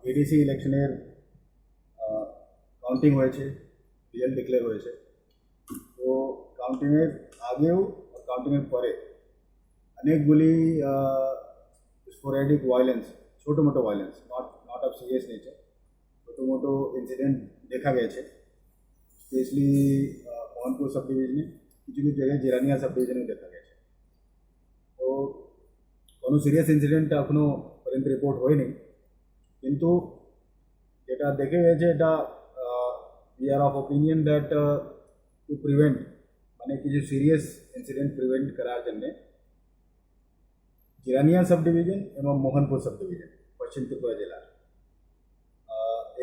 ADC ইলেকশনের counting হয়েছে, result declare হয়েছে। তো কাউন্টিংয়ের আগেও আর কাউন্টিংয়ের পরে অনেকগুলি স্পোরেডিক ভায়োলেন্স, ছোটো মোটো violence, not of serious nature, ছোটো মোটো ইনসিডেন্ট দেখা গেছে। স্পেশালি মোহনপুর সাব ডিভিজনে, কিছু কিছু জায়গায় জিরানিয়া সাব ডিভিজনেও দেখা গেছে। তো কোনো সিরিয়াস ইনসিডেন্ট এখনও পর্যন্ত রিপোর্ট হয়নি, কিন্তু যেটা দেখে গেছে এটা we are of opinion that to prevent, মানে কিছু সিরিয়াস ইনসিডেন্ট প্রিভেন্ট করার জন্য জিরানিয়া সাব ডিভিजन এবং মোহনপুর সাব ডিভিजन পশ্চিম ত্রিপুরা জেলার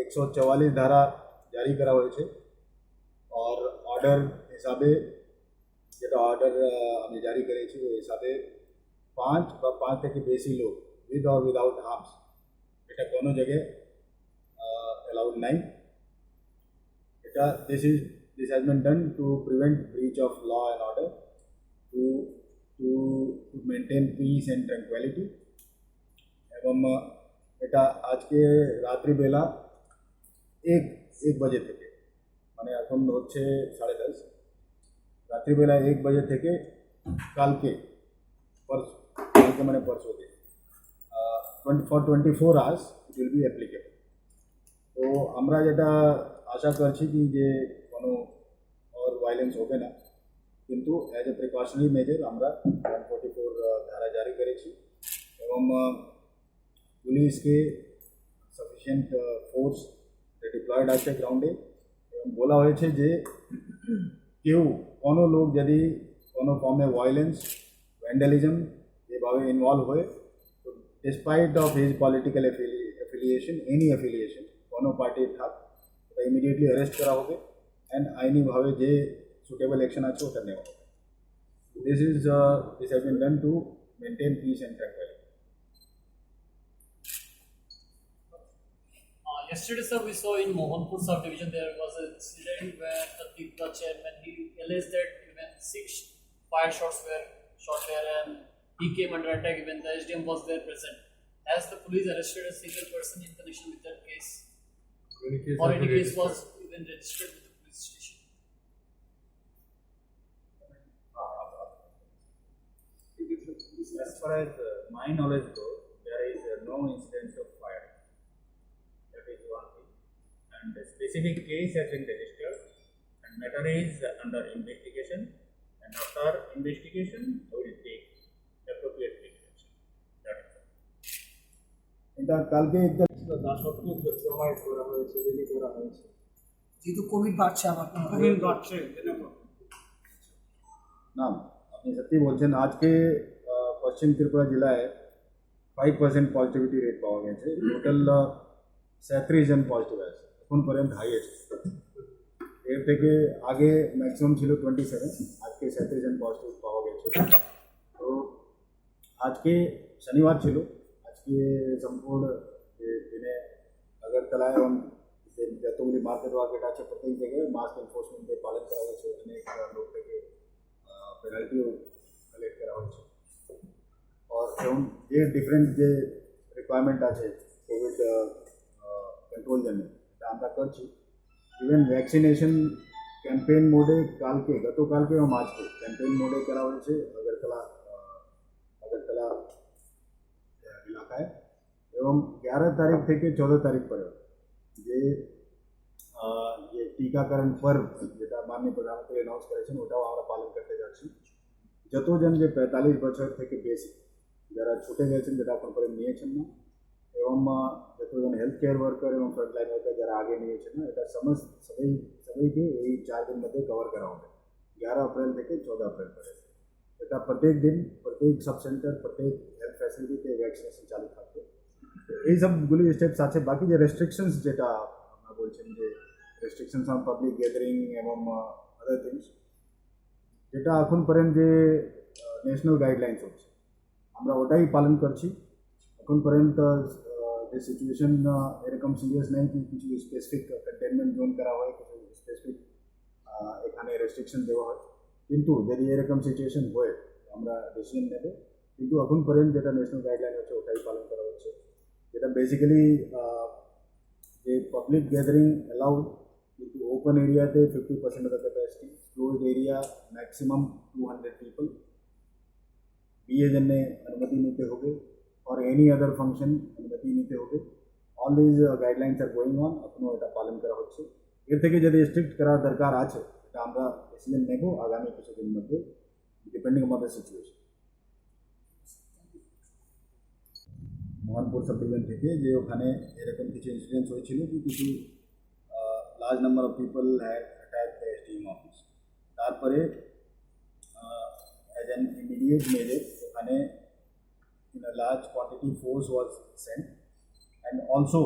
144 ধারা জারি করা হয়েছে। और অর্ডার হিসাবে যেটা অর্ডার আমি জারি করেছি ওই হিসাবে 5 বা 5 থেকে বেশি লোক উইথ और উইদাউট আর্মস এটা কোনো জায়গায় অ্যালাউড নাই। এটা this has been done to prevent breach of law and order, to maintain peace and tranquility। এবং এটা আজকে রাত্রিবেলা এক বজে থেকে, মানে এখন হচ্ছে 10:30, রাত্রিবেলা 1 বজে থেকে কালকে মানে পরশুতে for 24 hours it will be applicable। তো আমরা যেটা আশা করছি কি যে কোনো और ভায়োলেন্স হবে না, কিন্তু অ্যাজ এ প্রিকশনারি মেজার আমরা 144 ধারা জারি করেছি এবং পুলিশকে সাফিসিয়েন্ট ফোর্স ডিপ্লয়েড আছে গ্রাউন্ডে। এবং বলা হয়েছে যে কেউ কোনো লোক যদি কোনো ফর্মে ভায়োলেন্স, ভ্যান্ডালিজম এভাবে ইনভলভ হয়ে, তো despite of his political affiliation, any affiliation কোনো পার্টির থাক, ওটা ইমিডিয়েটলি অ্যারেস্ট করা হবে অ্যান্ড আইনিভাবে যে সুটেবল অ্যাকশন আছে ওটা নেওয়া হবে। This has been done to maintain piece and tranquility. Yesterday, sir, we saw in Mohanpur subdivision there was an incident where the Tipra chairman, he alleged that even 6 fire shots were shot there and he came under attack. Even the SDM was there present. Has the police arrested a single person in connection with that case? Or any case was even registered with the police station? As far as my knowledge goes, there is no incident of fire. That is one thing. And a specific case has been registered and matter is under investigation. And after investigation, we will take appropriate action. That is all. এটা কালকে একটা দাসত্ব জমায়েত করা হয়েছে, rally করা হয়েছে। যেহেতু কোভিড বাড়ছে আবার কোভিড বাড়ছে না, আপনি সত্যি বলছেন। আজকে পশ্চিম ত্রিপুরা জেলায় 5% পজিটিভিটি রেট পাওয়া গেছে। টোটাল 37 জন পজিটিভ আছে এখন পর্যন্ত, হাইয়েস্ট। এর থেকে আগে ম্যাক্সিমাম ছিল 27, আজকে 37 জন পজিটিভ পাওয়া গেছে। তো আজকে শনিবার ছিল, আজকে সম্পূর্ণ দিনে আগরতলা এবং যতগুলি মার্কেট আছে প্রত্যেক জায়গায় মাস্ক এনফোর্সমেন্টের পালন করা হয়েছে। অনেক লোক থেকে পেনাল্টিও কালেক্ট করা হয়েছে। এবং যে ডিফারেন্ট যে রিকোয়ারমেন্ট আছে কোভিড কন্ট্রোল জন্য এটা আমরা করছি। ইভেন ভ্যাকসিনেশন ক্যাম্পেইন মোডে গতকালকে এবং আজকে ক্যাম্পেইন মোডে করা হয়েছে আগরতলা এলাকায়। এবং 11 তারিখ থেকে 14 তারিখ পর্যন্ত যে টিকাকরণ পর্ব যেটা মাননীয় প্রধানমন্ত্রী অ্যানাউন্স করেছেন ওটাও আমরা পালন করতে যাচ্ছি। যতজন যে 45 বছর থেকে বেশি যারা ছুটে গেছেন, যেটা এখন পরে নিয়েছেন না, এবং যতজন হেলথ কেয়ার ওয়ার্কার এবং ফ্রন্টলাইন ওয়ার্কার যারা আগে নিয়েছেন না, এটা সবাইকে এই 4 দিন মধ্যে কভার করা হবে 11 এপ্রিল থেকে 14 এপ্রিল পর্যন্ত। এটা প্রত্যেক দিন প্রত্যেক সাব সেন্টার, প্রত্যেক হেলথ ফ্যাসিলিটিতে ভ্যাকসিনেশন চালু থাকবে। এই সবগুলি স্টেপস আছে। বাকি যে রেস্ট্রিকশনস যেটা আপনারা বলছেন, যে রেস্ট্রিকশনস অন পাবলিক গ্যাদারিং এবং আদার থিংস, যেটা এখন পর্যন্ত যে ন্যাশনাল গাইডলাইন্স হচ্ছে আমরা ওটাই পালন করছি। এখন পর্যন্ত যে সিচুয়েশন এরকম সিরিয়াস নেই কি কিছু স্পেসিফিক কন্টেনমেন্ট জোন করা হয়, কিছু স্পেসিফিক এখানে রেস্ট্রিকশন দেওয়া হয়। কিন্তু যদি এরকম সিচুয়েশন হয় আমরা ডিসিশন নেবে, কিন্তু এখন পর্যন্ত যেটা ন্যাশনাল গাইডলাইন হচ্ছে ওটাই পালন করা হচ্ছে। যেটা বেসিক্যালি যে পাবলিক গ্যাদারিং অ্যালাউড, কিন্তু ওপেন এরিয়াতে 50% of the capacity, closed area maximum 200 people, বিয়ে জন্যে অনুমতি নিতে হবে और एनी अदर फंक्शन अनुमति নিতে হবে। All these guidelines are going on, এখনও এটা পালন করা হচ্ছে। এর থেকে যদি স্ট্রিক্ট করার দরকার আছে এটা আমরা ডিসিশন নেব আগামী কিছুদিন মধ্যে, depending on the situation. Mohanpur sub division থেকে যে ওখানে এরকম কিছু ইনসিডেন্টস হয়েছিল কি কিছু large number of people had attack the SDM office, তারপরে অ্যাজ অ্যান ইমিডিয়েট মেজর ওখানে in a large quantity force was sent, and also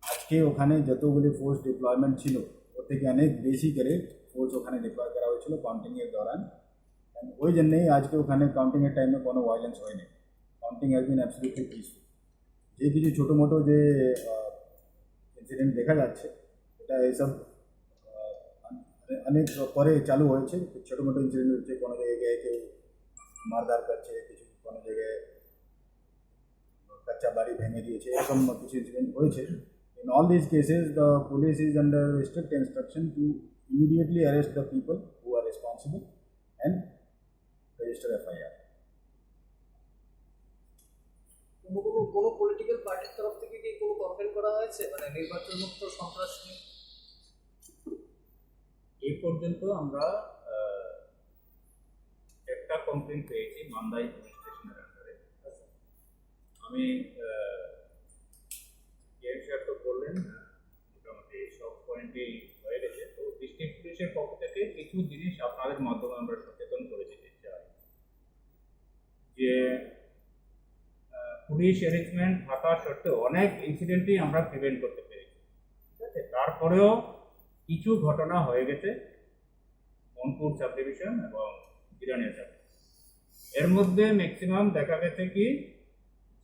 আজকে ওখানে যতগুলি ফোর্স ডিপ্লয়মেন্ট ছিল ওর থেকে অনেক বেশি করে ফোর্স ওখানে ডিপ্লয় করা হয়েছিল কাউন্টিংয়ের দৌরান। অ্যান্ড ওই জন্যেই আজকে ওখানে কাউন্টিংয়ের টাইমে কোনো ভায়োলেন্স হয়নি, counting has been absolutely peaceful. যে কিছু ছোটো মোটো যে ইনসিডেন্ট দেখা যাচ্ছে এটা এইসব অনেক পরে চালু হয়েছে। ছোটো মোটো ইনসিডেন্ট হচ্ছে, কোনো জায়গায় কেউ মারধার করছে, কিছু কোনো জায়গায় কাচ্চা বাড়ি ভেঙে দিয়েছে, এরকম কিছু ইনসিডেন্ট হয়েছে। In all this cases the police is under strict instruction to immediately arrest the people who R responsible and register FIR. কোনো পলিটিক্যাল পার্টির তরফ থেকে কি কোনো কমপ্লেন করা হয়েছে, মানে নির্বাচন মুক্ত সন্ত্রাস নিয়ে? এই পর্যন্ত আমরা একটা কমপ্লেন পেয়েছি মান্দাই পুলিশ স্টেশনের আন্ডারে। আমি সাহেব তো বললেন মোটামুটি সব পয়েন্টেই হয়ে গেছে। তো ডিস্ট্রিক্ট পুলিশের পক্ষ থেকে কিছু জিনিস আপনাদের মাধ্যমে আমরা সচেতন করে দিতে চাই যে পুলিশ অ্যারেঞ্জমেন্ট থাকা সত্ত্বেও অনেক ইনসিডেন্টই আমরা প্রিভেন্ট করতে পেরেছি, ঠিক আছে। তারপরেও কিছু ঘটনা হয়ে গেছে মোহনপুর সাব ডিভিশন এবং জিরানিয়া সাব ডিভিশন। এর মধ্যে ম্যাক্সিমাম দেখা গেছে কি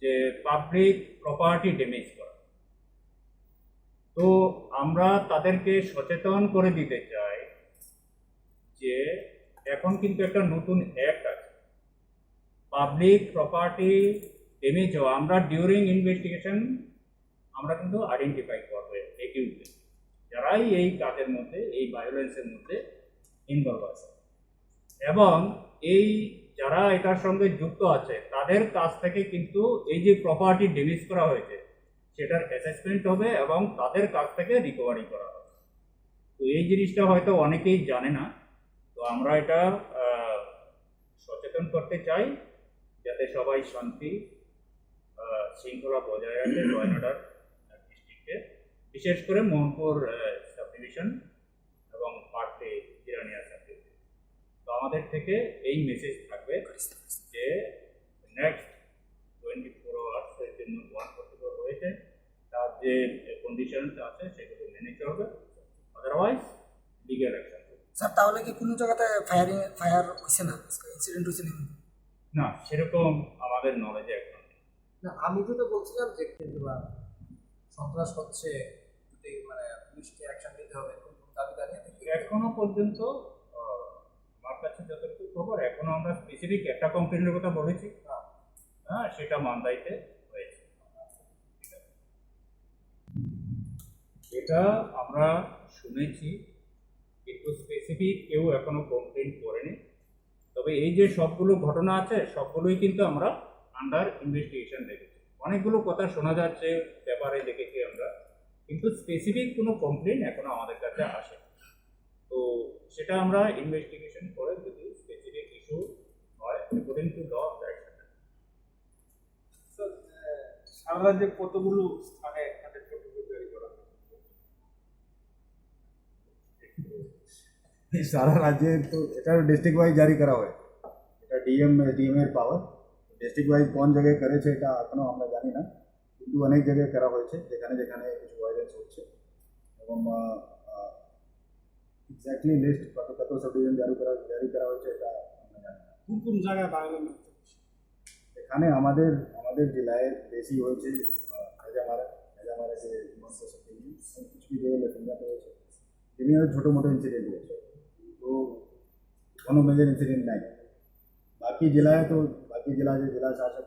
যে পাবলিক প্রপার্টি ড্যামেজ করা। তো আমরা তাদেরকে সচেতন করে দিতে চাই যে এখন কিন্তু একটা নতুন অ্যাক্ট আছে, পাবলিক প্রপার্টি ড্যামেজ হওয়া আমরা ডিউরিং ইনভেস্টিগেশন আমরা কিন্তু আইডেন্টিফাই করবো একিউজড যারাই এই কাজের মধ্যে, এই ভায়োলেন্সের মধ্যে ইনভলভ আছে, এবং এই যারা এটার সঙ্গে যুক্ত আছে তাদের কাছ থেকে কিন্তু এই যে প্রপার্টি ড্যামেজ করা হয়েছে সেটার অ্যাসেসমেন্ট হবে এবং তাদের কাছ থেকে রিকভারি করা হবে। তো এই জিনিসটা হয়তো অনেকেই জানে না, তো আমরা এটা সচেতন করতে চাই যাতে সবাই শান্তি শৃঙ্খলা বজায় রাখে ল অ্যান্ড অর্ডার ডিস্ট্রিক্টে, বিশেষ করে মোহনপুর সাব ডিভিশন এবং পার্টলি জিরানিয়া সাব ডিভিশন। তো আমাদের থেকে এই মেসেজ থাকবে যে নেক্সট 24 আওয়ার্সের জন্য 144 হয়েছে, তার যে কন্ডিশনস আছে সেগুলো মেনে চলবে, আদারওয়াইজ লিগ্যাল অ্যাকশন। স্যার তাহলে কি কোনো জায়গাতে ফায়ার হয়েছে না, ইনসিডেন্ট হয়েছে না? না, সেরকম আমাদের নলেজে এখন নেই। না, আমি তো বলছিলাম যে সন্ত্রাস হচ্ছে, মানে পুলিশকে অ্যাকশন নিতে হবে, দাবি দাঁড়িয়ে এখনো পর্যন্ত আমার কাছে যতটুকু খবর, এখনো আমরা স্পেসিফিক একটা কমপ্লেনের কথা বলেছি, হ্যাঁ, সেটা মান্দাইতে হয়েছে। এটা আমরা শুনেছি, কিন্তু স্পেসিফিক কেউ এখনো কমপ্লেন করেনি। তবে এই যে সবগুলো ঘটনা আছে সবগুলোই কিন্তু আমরা আন্ডার ইনভেস্টিগেশন রেখেছি। অনেকগুলো কথা শোনা যাচ্ছে, পেপারে দেখেছি আমরা, কিন্তু স্পেসিফিক কোনো কমপ্লেন এখনো আমাদের কাছে আসে। তো সেটা আমরা ইনভেস্টিগেশন করে যদি স্পেসিফিক ইস্যু হয় অ্যাকর্ডিং টু ল অ্যাকশন। সারা রাজ্যে কতগুলো স্থানে তৈরি করা সারা রাজ্যে তো এটা ডিস্ট্রিক্ট ওয়াইজ জারি করা হয়, এটা ডিএম এর পাওয়ার। ডিস্ট্রিক্ট ওয়াইজ কোন জায়গায় করেছে এটা এখনও আমরা জানি না, কিন্তু অনেক জায়গায় করা হয়েছে যেখানে যেখানে কিছু ভায়োলেন্স হচ্ছে। এবং এক্স্যাক্টলি লিস্ট কত কত সাব ডিভিশন জারি করা হয়েছে এটা আমরা জানি না। কোন কোন জায়গায় বাংলা এখানে আমাদের জেলায় বেশি হয়েছে হাজামারা যে কিছু জায়গায় লেফিঙ্গাতে হয়েছে, এমনি ছোটো মোটো ইনসিডেন্ট হয়েছে, তো কোনো মেজর ইনসিডেন্ট নাই। বাকি জেলায় যে জেলা শাসক